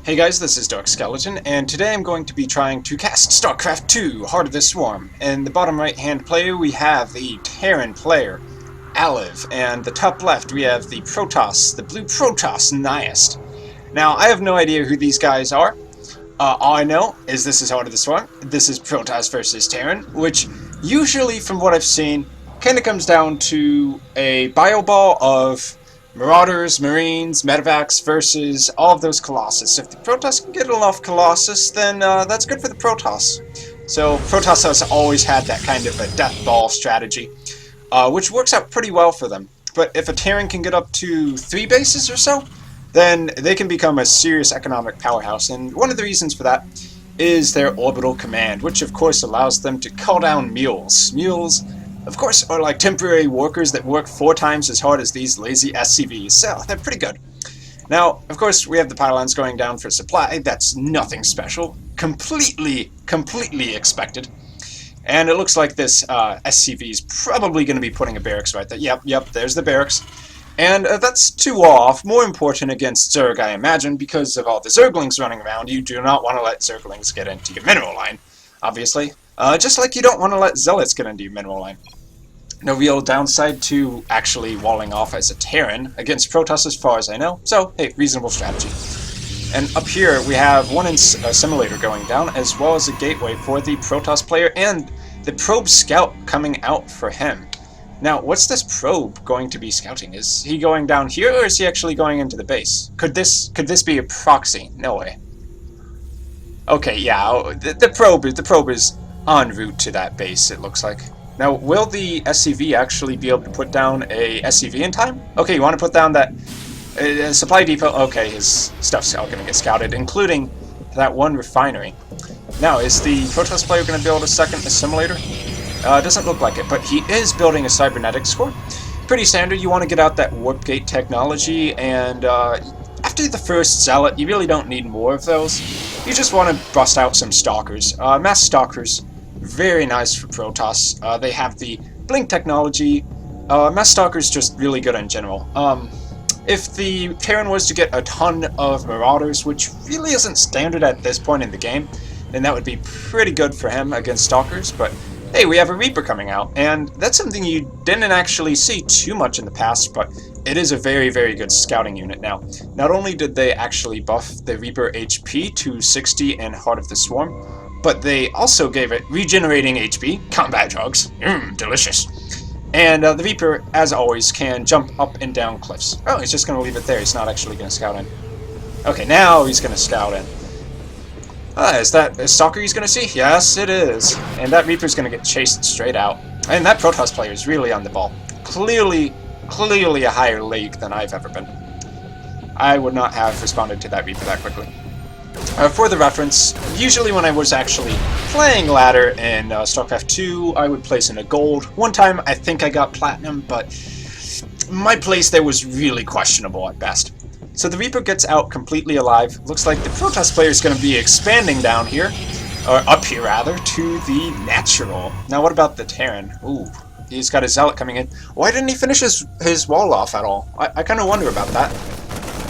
Hey guys, this is Dark Skeleton, and today I'm going to be trying to cast Starcraft 2, Heart of the Swarm. In the bottom right-hand player, we have the Terran player, Alliv, and the top left, we have the Protoss, the blue Protoss, Nyast. Now, I have no idea who these guys are. All I know is this is Heart of the Swarm, this is Protoss versus Terran, which usually, from what I've seen, kind of comes down to a bio ball of Marauders, Marines, Medevacs versus all of those Colossus. If the Protoss can get enough Colossus, then that's good for the Protoss. So Protoss has always had that kind of a death ball strategy, which works out pretty well for them. But if a Terran can get up to 3 bases or so, then they can become a serious economic powerhouse. And one of the reasons for that is their orbital command, which of course allows them to call down mules. Mules, of course, are like temporary workers that work 4 times as hard as these lazy SCVs, so they're pretty good. Now, of course, we have the pylons going down for supply. That's nothing special. Completely expected. And it looks like this SCV is probably going to be putting a barracks right there. Yep, there's the barracks. And that's 2 off. More important against Zerg, I imagine, because of all the Zerglings running around. You do not want to let Zerglings get into your mineral line, obviously. Just like you don't want to let Zealots get into your mineral line. No real downside to actually walling off as a Terran against Protoss as far as I know, so hey, reasonable strategy. And up here we have one assimilator going down, as well as a gateway for the Protoss player and the probe scout coming out for him. Now, what's this probe going to be scouting? Is he going down here, or is he actually going into the base? Could this be a proxy? No way. Okay, yeah, the probe is en route to that base, it looks like. Now, will the SCV actually be able to put down a SCV in time? Okay, you want to put down that supply depot? Okay, his stuff's all going to get scouted, including that one refinery. Now, is the Protoss player going to build a second assimilator? Doesn't look like it, but he is building a cybernetics core. Pretty standard. You want to get out that warp gate technology, and after the first zealot, you really don't need more of those. You just want to bust out some stalkers. Mass stalkers. Very nice for Protoss. They have the blink technology. Mass Stalker's just really good in general. If the Terran was to get a ton of Marauders, which really isn't standard at this point in the game, then that would be pretty good for him against Stalkers. But hey, we have a Reaper coming out, and that's something you didn't actually see too much in the past, but it is a very good scouting unit now. Not only did they actually buff the Reaper HP to 60 in Heart of the Swarm, but they also gave it regenerating HP, combat drugs, delicious. And the Reaper, as always, can jump up and down cliffs. Oh, he's just going to leave it there. He's not actually going to scout in. Okay, now he's going to scout in. Is that a Stalker he's going to see? Yes, it is. And that Reaper's going to get chased straight out. And that Protoss player is really on the ball. Clearly a higher league than I've ever been. I would not have responded to that Reaper that quickly. For the reference, usually when I was actually playing ladder in StarCraft 2, I would place in a gold. One time I think I got platinum, but my place there was really questionable at best. So the Reaper gets out completely alive. Looks like the Protoss player is going to be expanding down here, or up here rather, to the natural. Now what about the Terran? Ooh, he's got a Zealot coming in. Why didn't he finish his wall off at all? I kind of wonder about that.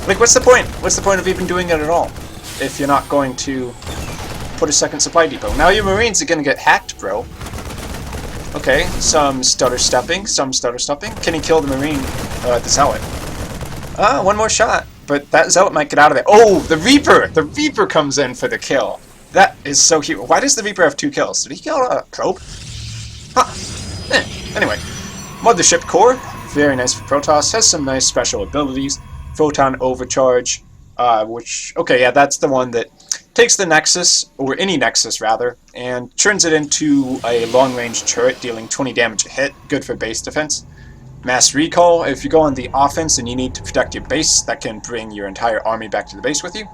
Like, what's the point? What's the point of even doing it at all, if you're not going to put a second supply depot? Now your Marines are going to get hacked, bro. Okay, some stutter stepping. Can he kill the Marine, the Zealot? One more shot, but that Zealot might get out of there. Oh, the Reaper! The Reaper comes in for the kill. That is so cute. Why does the Reaper have 2 kills? Did he kill a probe? Huh. Anyway, Mothership Core, very nice for Protoss. Has some nice special abilities. Photon Overcharge. Okay, yeah, that's the one that takes the Nexus, or any Nexus rather, and turns it into a long-range turret dealing 20 damage a hit, good for base defense. Mass Recall, if you go on the offense and you need to protect your base, that can bring your entire army back to the base with you.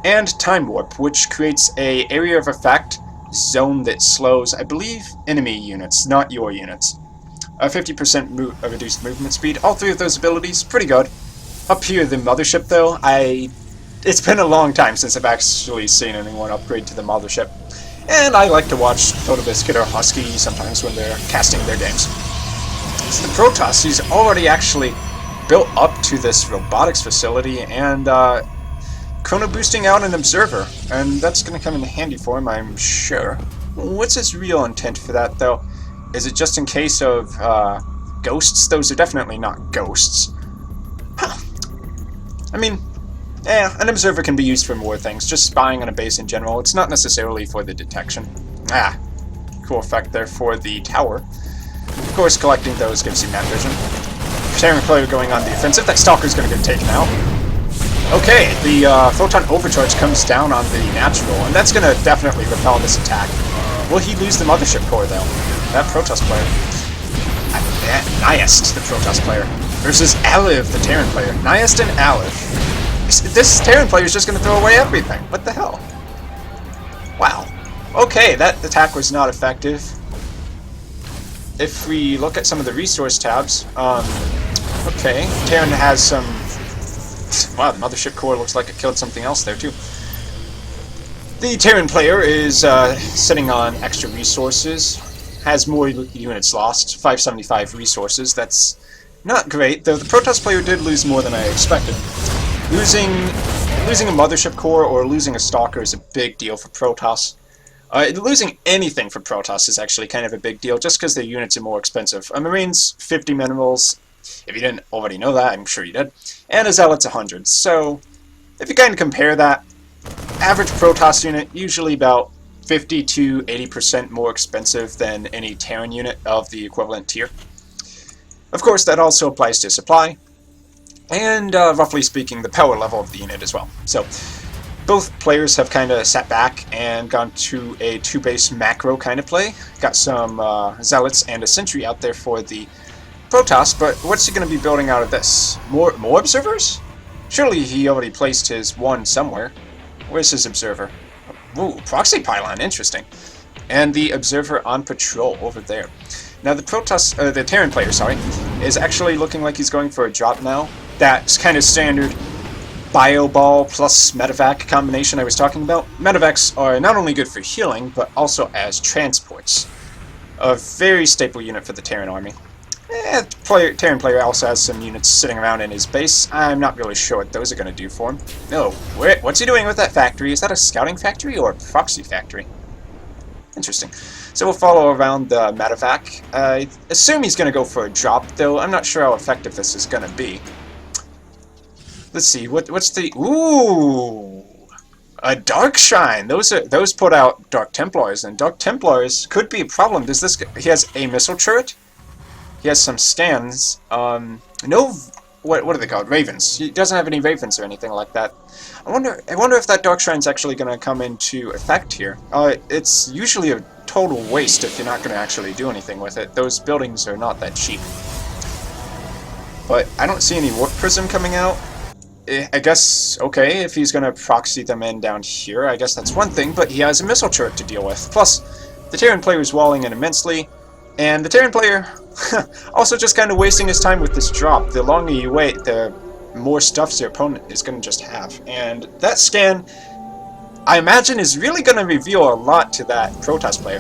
And Time Warp, which creates a area of effect zone that slows, I believe, enemy units, not your units. 50% reduced movement speed. All 3 of those abilities, pretty good. Up here, the Mothership, though, it's been a long time since I've actually seen anyone upgrade to the Mothership. And I like to watch Photobiscuit or Husky sometimes when they're casting their games. It's the Protoss. He's already actually built up to this robotics facility and chrono boosting out an observer, and that's going to come in handy for him, I'm sure. What's his real intent for that, though? Is it just in case of ghosts? Those are definitely not ghosts. Huh. I mean, an observer can be used for more things, just spying on a base in general. It's not necessarily for the detection. Cool effect there for the tower. Of course, collecting those gives you map vision. Terran player going on the offensive. That Stalker's going to get taken out. Okay, the Photon Overcharge comes down on the natural, and that's going to definitely repel this attack. Will he lose the Mothership Core, though? That Protoss player. Nyast, the Protoss player, versus Alliv, the Terran player. Nyast and Alliv. This Terran player is just going to throw away everything. What the hell? Wow. Okay, that attack was not effective. If we look at some of the resource tabs, okay, Terran has some... Wow, the Mothership Core looks like it killed something else there, too. The Terran player is sitting on extra resources, has more units lost, 575 resources. That's not great, though the Protoss player did lose more than I expected. Losing a Mothership Core or losing a Stalker is a big deal for Protoss. Losing anything for Protoss is actually kind of a big deal, just because their units are more expensive. A Marine's 50 minerals, if you didn't already know that, I'm sure you did, and a Zealot's 100. So, if you kind of compare that, average Protoss unit, usually about 50 to 80% more expensive than any Terran unit of the equivalent tier. Of course, that also applies to supply, and roughly speaking, the power level of the unit as well. So, both players have kind of sat back and gone to a two-base macro kind of play. Got some Zealots and a Sentry out there for the Protoss, but what's he going to be building out of this? More observers? Surely he already placed his one somewhere. Where's his observer? Ooh, proxy pylon, interesting. And the observer on patrol over there. Now the the Terran player, sorry, is actually looking like he's going for a drop now. That's kind of standard Bio Ball plus Medevac combination I was talking about. Medevacs are not only good for healing, but also as transports. A very staple unit for the Terran army. Terran player also has some units sitting around in his base. I'm not really sure what those are going to do for him. No, what's he doing with that factory? Is that a scouting factory or a proxy factory? Interesting. So we'll follow around the Medevac. I assume he's going to go for a drop, though I'm not sure how effective this is going to be. Let's see, what's the... Ooh! A Dark Shrine! Those put out Dark Templars, and Dark Templars could be a problem. Does this... He has a missile turret? He has some stands. No... What are they called? Ravens. He doesn't have any Ravens or anything like that. I wonder if that Dark Shrine's actually going to come into effect here. It's usually a total waste if you're not going to actually do anything with it. Those buildings are not that cheap. But I don't see any Warp Prism coming out. I guess, okay, if he's going to proxy them in down here, I guess that's one thing, but he has a missile turret to deal with. Plus, the Terran player is walling in immensely, and the Terran player also just kind of wasting his time with this drop. The longer you wait, the more stuff your opponent is going to just have. And that scan, I imagine, is really going to reveal a lot to that Protoss player.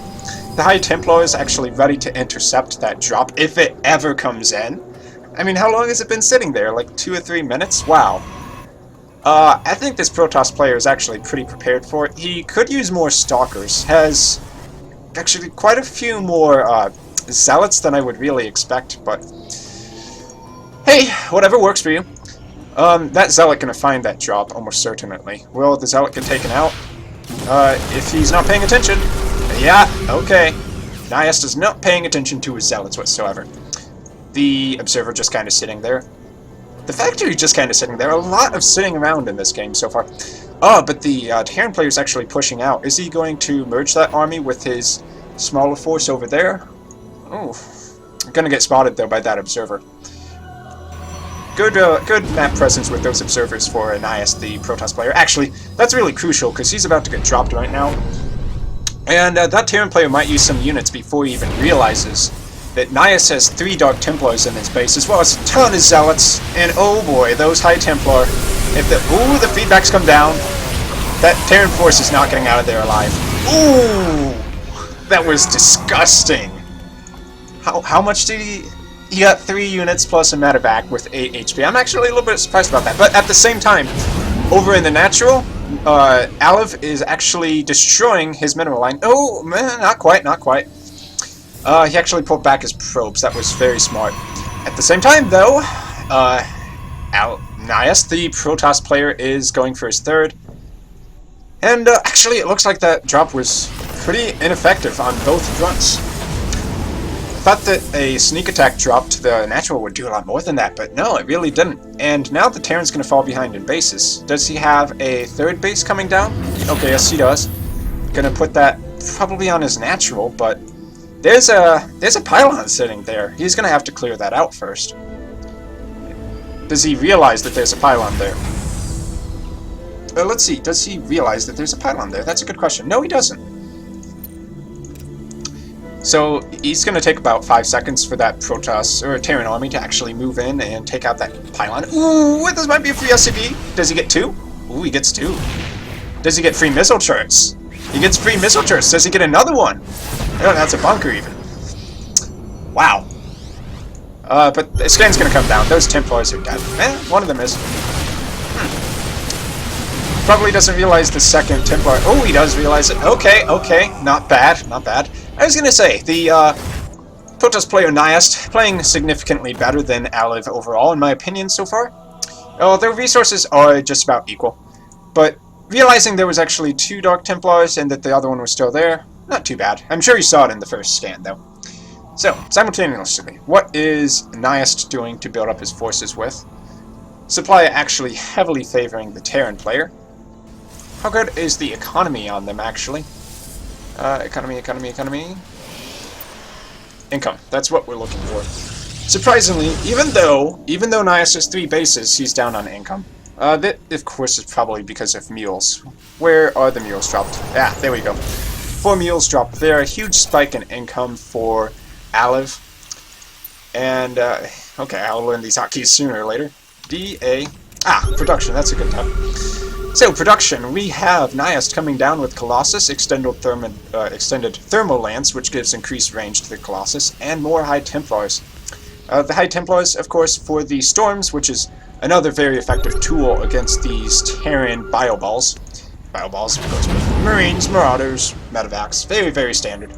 The High Templar is actually ready to intercept that drop if it ever comes in. I mean, how long has it been sitting there? Like 2 or 3 minutes? Wow. I think this Protoss player is actually pretty prepared for it. He could use more Stalkers. Has actually quite a few more Zealots than I would really expect, but hey, whatever works for you. That Zealot gonna find that drop, almost certainly. Will the Zealot get taken out? If he's not paying attention. Yeah, okay. Nyast is not paying attention to his Zealots whatsoever. The Observer just kind of sitting there. The Factory just kind of sitting there. A lot of sitting around in this game so far. Oh, but the Terran player is actually pushing out. Is he going to merge that army with his smaller force over there? Oh, I'm gonna get spotted though by that Observer. Good map presence with those Observers for Nyast, the Protoss player. Actually, that's really crucial because he's about to get dropped right now. And that Terran player might use some units before he even realizes that Nyast has 3 Dark Templars in his base, as well as a ton of Zealots, and oh boy, those High Templar. If the feedbacks come down, that Terran force is not getting out of there alive. Ooh! That was disgusting. How much did he... He got 3 units plus a medevac with 8 HP. I'm actually a little bit surprised about that, but at the same time, Over in the natural, Alliv is actually destroying his mineral line. Oh, man, not quite, not quite. He actually pulled back his probes. That was very smart. At the same time, though, Nyast, the Protoss player, is going for his third. And actually, it looks like that drop was pretty ineffective on both fronts. I thought that a sneak attack drop to the natural would do a lot more than that, but no, it really didn't. And now the Terran's going to fall behind in bases. Does he have a third base coming down? Okay, yes, he does. Gonna put that probably on his natural, but there's a pylon sitting there. He's gonna have to clear that out first. Does he realize that there's a pylon there? Let's see. Does he realize that there's a pylon there? That's a good question. No, he doesn't. So he's going to take about 5 seconds for that Protoss or Terran army to actually move in and take out that pylon. Ooh, this might be a free SCV. Does he get 2? Ooh, he gets 2. Does he get free missile turrets? He gets free missile turrets. Does he get another one? Oh, that's a bunker even. Wow. But the scan's going to come down. Those Templars are dead. One of them is. Probably doesn't realize the second Templar. Oh, he does realize it. Okay, okay. Not bad, not bad. I was going to say, the Protoss player Nyast playing significantly better than Alliv overall, in my opinion, so far. Oh, their resources are just about equal. But realizing there was actually 2 Dark Templars and that the other one was still there, not too bad. I'm sure you saw it in the first scan, though. So, simultaneously, what is Nyast doing to build up his forces with? Supply actually heavily favoring the Terran player. How good is the economy on them, actually? Economy. Income. That's what we're looking for. Surprisingly, even though Nyast has 3 bases, he's down on income. That, of course, is probably because of mules. Where are the mules dropped? Ah, there we go. 4 mules dropped there. A huge spike in income for Alliv. And, okay, I'll learn these hotkeys sooner or later. DA. Ah, production. That's a good time. So, production. We have Nyast coming down with Colossus, extended thermal lance, which gives increased range to the Colossus, and more High Templars. The High Templars, of course, for the Storms, which is another very effective tool against these Terran Bioballs. Bioballs, of course, with Marines, Marauders, Medevacs. Very, very standard.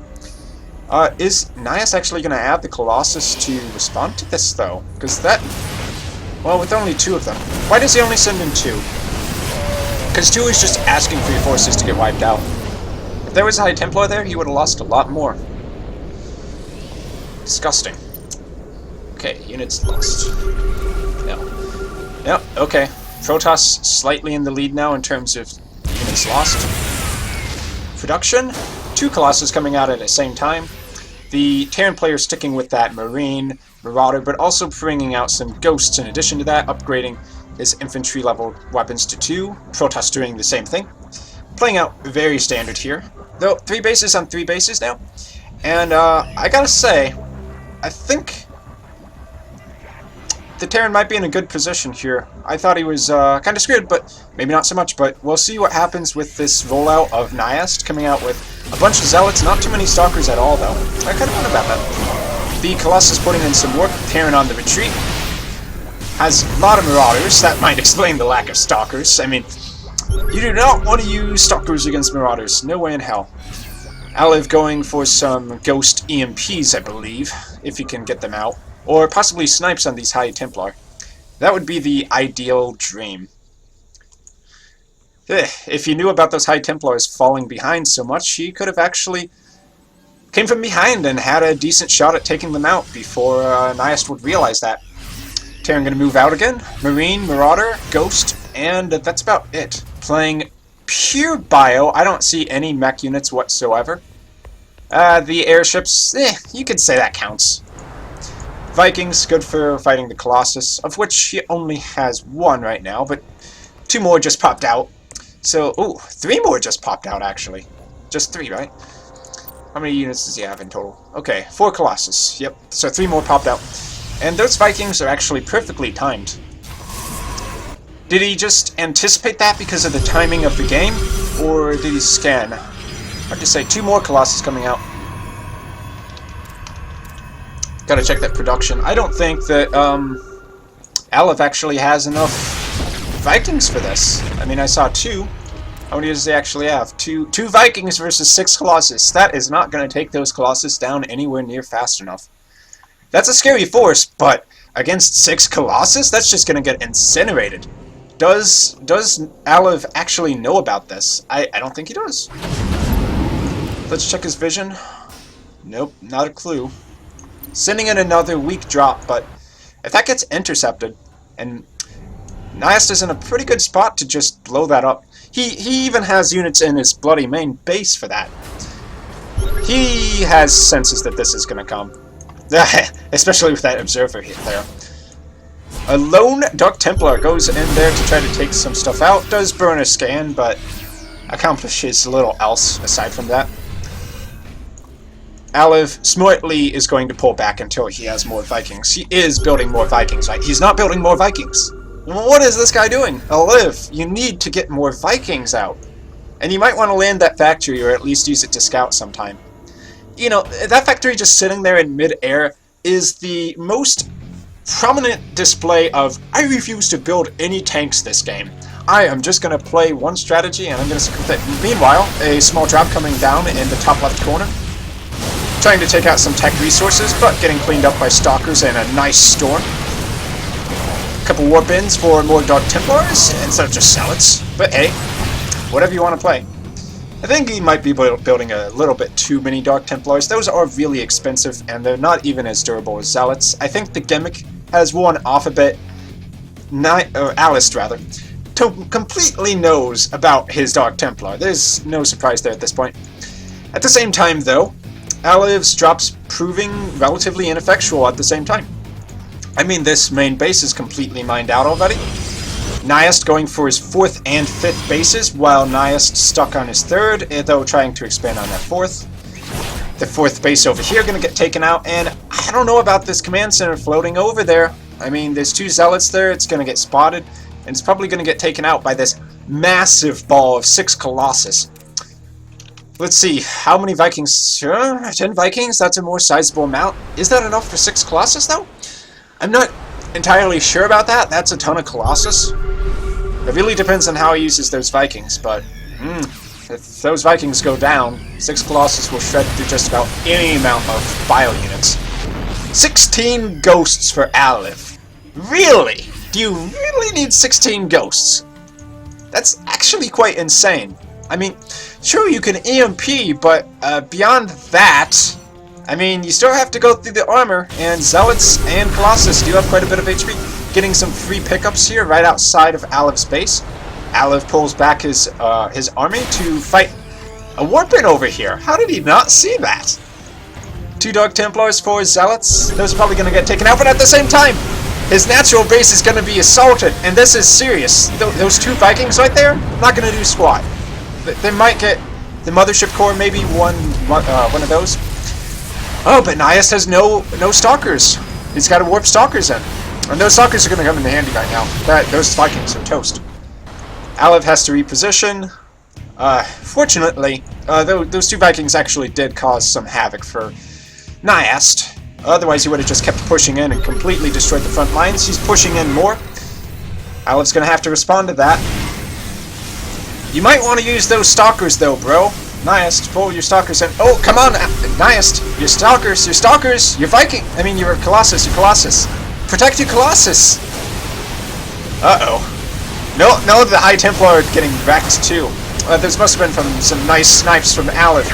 Is Nyast actually going to add the Colossus to respond to this, though? Because that... Well, with only 2 of them. Why does he only send in 2? Because 2 is just asking for your forces to get wiped out. If there was a High Templar there, he would have lost a lot more. Disgusting. Okay, units lost. Yep, okay. Protoss slightly in the lead now in terms of units lost. Production. 2 Colossus coming out at the same time. The Terran player sticking with that Marine, Marauder, but also bringing out some Ghosts in addition to that, upgrading his infantry level weapons to 2. Protoss doing the same thing. Playing out very standard here. Though, 3 bases on 3 bases now. And, I gotta say, I think the Terran might be in a good position here. I thought he was kind of screwed, but maybe not so much. But we'll see what happens with this rollout of Nyast coming out with a bunch of Zealots. Not too many Stalkers at all, though. I kind of wonder about that. The Colossus putting in some work. Terran on the retreat. Has a lot of Marauders. That might explain the lack of Stalkers. I mean, you do not want to use Stalkers against Marauders. No way in hell. Alliv going for some Ghost EMPs, I believe, if you can get them out. Or possibly snipes on these High Templar. That would be the ideal dream. If you knew about those High Templars falling behind so much, he could have actually came from behind and had a decent shot at taking them out before Nyast would realize that. Terran going to move out again. Marine, Marauder, Ghost, and that's about it. Playing pure bio. I don't see any mech units whatsoever. The airships, you could say that counts. Vikings, good for fighting the Colossus, of which he only has 1 right now, but 2 more just popped out. So, ooh, 3 more just popped out, actually. Just 3, right? How many units does he have in total? Okay, 4 Colossus. Yep, so 3 more popped out. And those Vikings are actually perfectly timed. Did he just anticipate that because of the timing of the game? Or did he scan? Hard to say. 2 more Colossus coming out. Gotta check that production. I don't think that Alliv actually has enough Vikings for this. I mean, I saw 2. How many does they actually have? Two Vikings versus 6 Colossus. That is not going to take those Colossus down anywhere near fast enough. That's a scary force, but against 6 Colossus, that's just going to get incinerated. Does Alliv actually know about this? I don't think he does. Let's check his vision. Nope, not a clue. Sending in another weak drop, but if that gets intercepted, and Nyast is in a pretty good spot to just blow that up. He even has units in his bloody main base for that. He has senses that this is going to come. Especially with that observer hit there. A lone Dark Templar goes in there to try to take some stuff out. Does burn a scan, but accomplishes little else aside from that. Alliv smartly is going to pull back until he has more Vikings. He is building more Vikings, right? He's not building more Vikings. What is this guy doing? Alliv, you need to get more Vikings out. And you might want to land that factory or at least use it to scout sometime. You know, that factory just sitting there in mid-air is the most prominent display of, I refuse to build any tanks this game. I am just going to play one strategy and I'm going to stick with it. Meanwhile, a small drop coming down in the top left corner. Trying to take out some tech resources, but getting cleaned up by Stalkers and a nice storm. A couple warp ins for more Dark Templars instead of just Zealots. But hey, whatever you want to play. I think he might be building a little bit too many Dark Templars. Those are really expensive, and they're not even as durable as Zealots. I think the gimmick has worn off a bit. Alice, rather, completely knows about his Dark Templar. There's no surprise there at this point. At the same time, though, Alliv's drops proving relatively ineffectual at the same time. I mean, this main base is completely mined out already. Nyast going for his 4th and 5th bases, while Nyast stuck on his 3rd, though trying to expand on that 4th. The 4th base over here going to get taken out, and I don't know about this command center floating over there. I mean, there's 2 Zealots there, it's going to get spotted, and it's probably going to get taken out by this massive ball of 6 Colossus. Let's see, how many Vikings? Sure, 10 Vikings, that's a more sizable amount. Is that enough for 6 Colossus, though? I'm not entirely sure about that. That's a ton of Colossus. It really depends on how he uses those Vikings, but if those Vikings go down, 6 Colossus will shred through just about any amount of bile units. 16 ghosts for Alliv. Really? Do you really need 16 ghosts? That's actually quite insane. I mean, sure, you can EMP, but beyond that, I mean, you still have to go through the armor, and Zealots and Colossus do have quite a bit of HP. Getting some free pickups here right outside of Alliv's base. Alliv pulls back his army to fight a warpin over here. How did he not see that? 2 Dark Templars, 4 Zealots. Those are probably going to get taken out, but at the same time, his natural base is going to be assaulted, and this is serious. Those 2 Vikings right there, not going to do squat. They might get the Mothership Core, maybe one of those. Oh, but Nyast has no Stalkers. He's got to warp Stalkers in. And those Stalkers are going to come in handy right now. Those Vikings are toast. Alliv has to reposition. Fortunately, those 2 Vikings actually did cause some havoc for Nyast. Otherwise, he would have just kept pushing in and completely destroyed the front lines. He's pushing in more. Alliv's going to have to respond to that. You might want to use those Stalkers, though, bro. Nyast, pull your Stalkers in. Oh, come on, Nyast. Your Stalkers, your Viking. I mean, your Colossus, Protect your Colossus. Uh-oh. No, the High Templar are getting wrecked, too. Those must have been from some nice snipes from Alliv.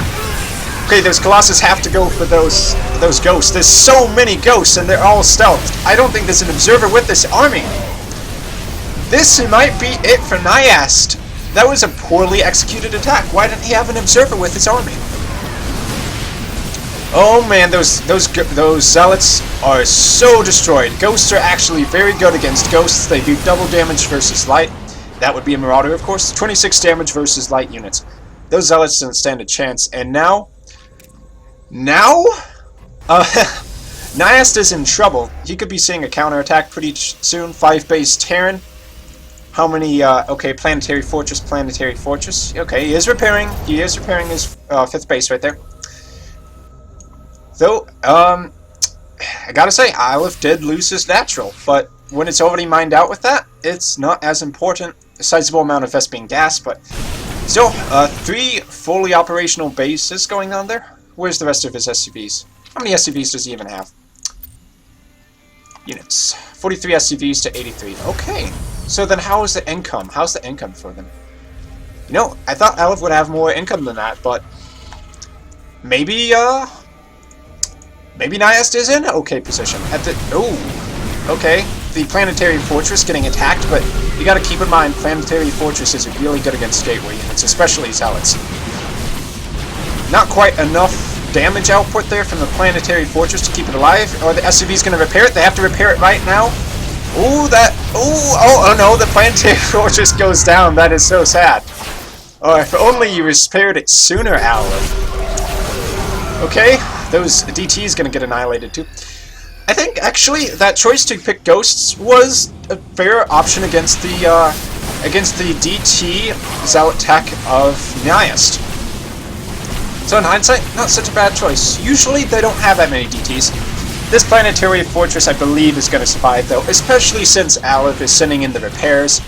Okay, those Colossus have to go for those ghosts. There's so many ghosts, and they're all stealthed. I don't think there's an observer with this army. This might be it for Nyast. That was a poorly executed attack. Why didn't he have an observer with his army? Oh man, those Zealots are so destroyed. Ghosts are actually very good against ghosts. They do double damage versus light. That would be a Marauder, of course. 26 damage versus light units. Those Zealots didn't stand a chance. And now? Nyast is in trouble. He could be seeing a counterattack pretty soon. 5 base Terran. How many, okay, Planetary Fortress. Okay, he is repairing his 5th base right there. Though, I gotta say, Alliv did lose his natural, but when it's already mined out with that, it's not as important. A sizable amount of Vest being gas, but still, 3 fully operational bases going on there. Where's the rest of his SCVs? How many SCVs does he even have? Units. 43 SCVs to 83. Okay. So then how is the income? How's the income for them? You know, I thought Alliv would have more income than that, but maybe Nyast is in okay position. At the okay. The Planetary Fortress getting attacked, but you gotta keep in mind Planetary Fortresses are really good against gateway units, especially Zealots. Not quite enough damage output there from the Planetary Fortress to keep it alive. Or the SCV's gonna repair it. They have to repair it right now. Oh no, the Planetary Fortress goes down. That is so sad. Oh, if only you repaired it sooner, Alliv. Okay, those DTs gonna get annihilated too. I think actually that choice to pick Ghosts was a fair option against the DT Zealot tech of Nyast. So in hindsight, not such a bad choice. Usually they don't have that many DTs. This Planetary Fortress, I believe, is going to survive though, especially since Alliv is sending in the repairs.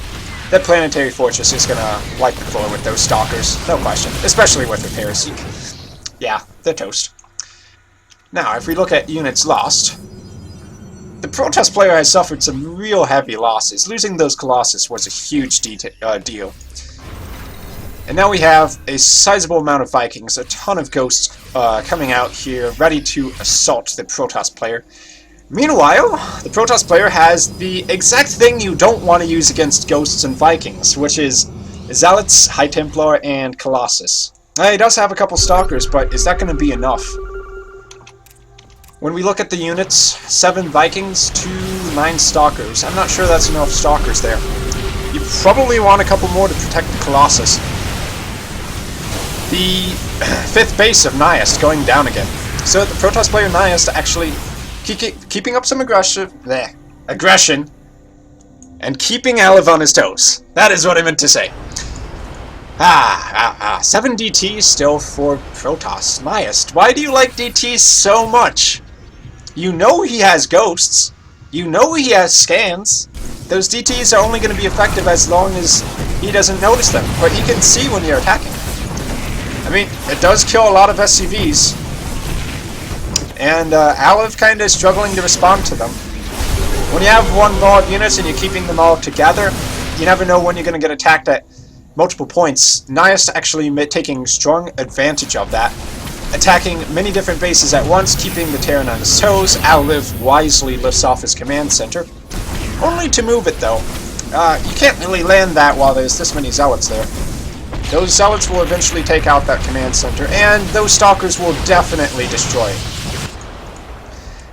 That Planetary Fortress is going to wipe the floor with those Stalkers, no question, especially with repairs. Yeah, they're toast. Now, if we look at units lost, the Protest player has suffered some real heavy losses. Losing those Colossus was a huge deal. And now we have a sizable amount of Vikings, a ton of Ghosts coming out here, ready to assault the Protoss player. Meanwhile, the Protoss player has the exact thing you don't want to use against Ghosts and Vikings, which is Zealots, High Templar, and Colossus. He does have a couple Stalkers, but is that going to be enough? When we look at the units, 7 Vikings to 9 Stalkers. I'm not sure that's enough Stalkers there. You probably want a couple more to protect the Colossus. The 5th base of Nyast going down again. So the Protoss player Nyast actually keeping up some aggression and keeping Alliv on his toes. That is what I meant to say. 7 DTs still for Protoss. Nyast, why do you like DTs so much? You know he has Ghosts. You know he has Scans. Those DTs are only going to be effective as long as he doesn't notice them. But he can see when you're attacking. I mean, it does kill a lot of SCVs. And Alliv kind of struggling to respond to them. When you have one ball of units and you're keeping them all together, you never know when you're going to get attacked at multiple points. Nyast actually taking strong advantage of that. Attacking many different bases at once, keeping the Terran on his toes. Alliv wisely lifts off his command center. Only to move it though. You can't really land that while there's this many Zealots there. Those Zealots will eventually take out that command center, and those Stalkers will definitely destroy it.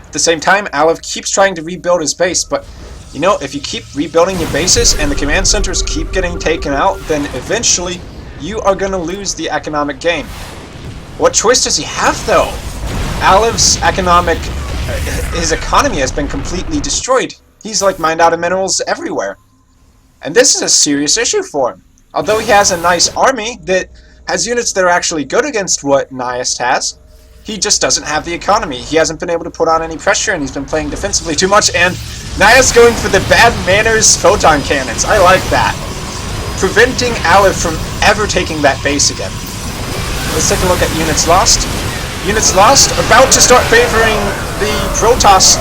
At the same time, Alliv keeps trying to rebuild his base, but you know, if you keep rebuilding your bases and the command centers keep getting taken out, then eventually you are going to lose the economic game. What choice does he have, though? Alliv's his economy has been completely destroyed. He's like mined out of minerals everywhere. And this is a serious issue for him. Although he has a nice army that has units that are actually good against what Nyast has, he just doesn't have the economy. He hasn't been able to put on any pressure, and he's been playing defensively too much, and Nyast going for the bad manners photon cannons. I like that. Preventing Alliv from ever taking that base again. Let's take a look at units lost. Units lost, about to start favoring the Protoss.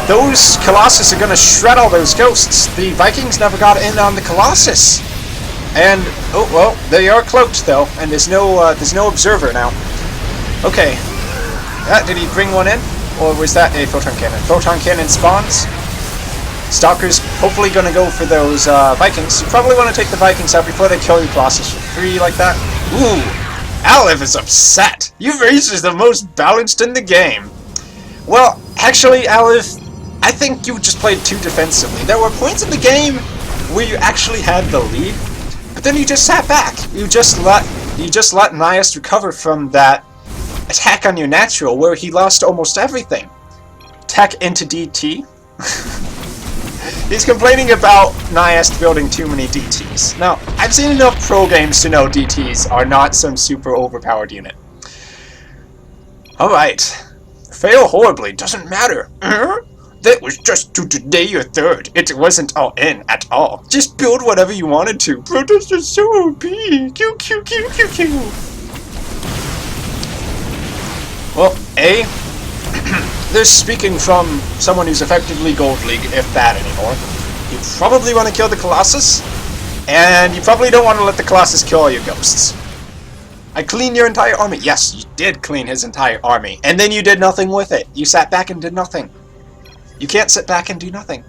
Those Colossus are going to shred all those Ghosts. The Vikings never got in on the Colossus. And, oh, well, they are cloaked, though, and there's no observer now. Okay. Did he bring one in? Or was that a photon cannon? Photon cannon spawns. Stalker's hopefully going to go for those Vikings. You probably want to take the Vikings out before they kill your Colossus for free like that. Ooh, Alliv is upset. Your race is the most balanced in the game. Well, actually, Alliv, I think you just played too defensively. There were points in the game where you actually had the lead, but then you just sat back. You just let Nyast recover from that attack on your natural, where he lost almost everything. Tech into DT. He's complaining about Nyast building too many DTs. Now, I've seen enough pro games to know DTs are not some super overpowered unit. Alright. Fail horribly, doesn't matter. That was just to today your third. It wasn't all in at all. Just build whatever you wanted to. Bro, this is so OP. Q, Q, Q, Q, Q. Well, this speaking from someone who's effectively Gold League, if that anymore. You probably want to kill the Colossus, and you probably don't want to let the Colossus kill all your ghosts. I cleaned your entire army. Yes, you did clean his entire army, and then you did nothing with it. You sat back and did nothing. You can't sit back and do nothing.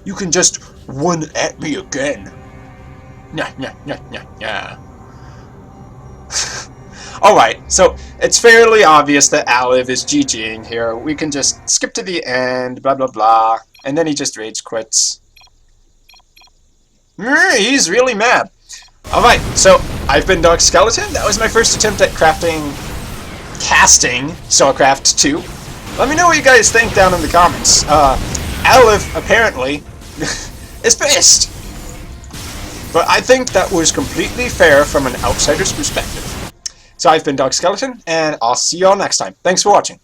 You can just run at me again. Nah, nah, nah, nah, nah. Alright, so it's fairly obvious that Alliv is GGing here. We can just skip to the end, blah blah blah, and then he just rage quits. He's really mad. Alright, so I've been Dark Skeleton. That was my first attempt at casting Starcraft 2. Let me know what you guys think down in the comments. Alliv, apparently, is pissed. But I think that was completely fair from an outsider's perspective. So I've been Dark Skeleton, and I'll see you all next time. Thanks for watching.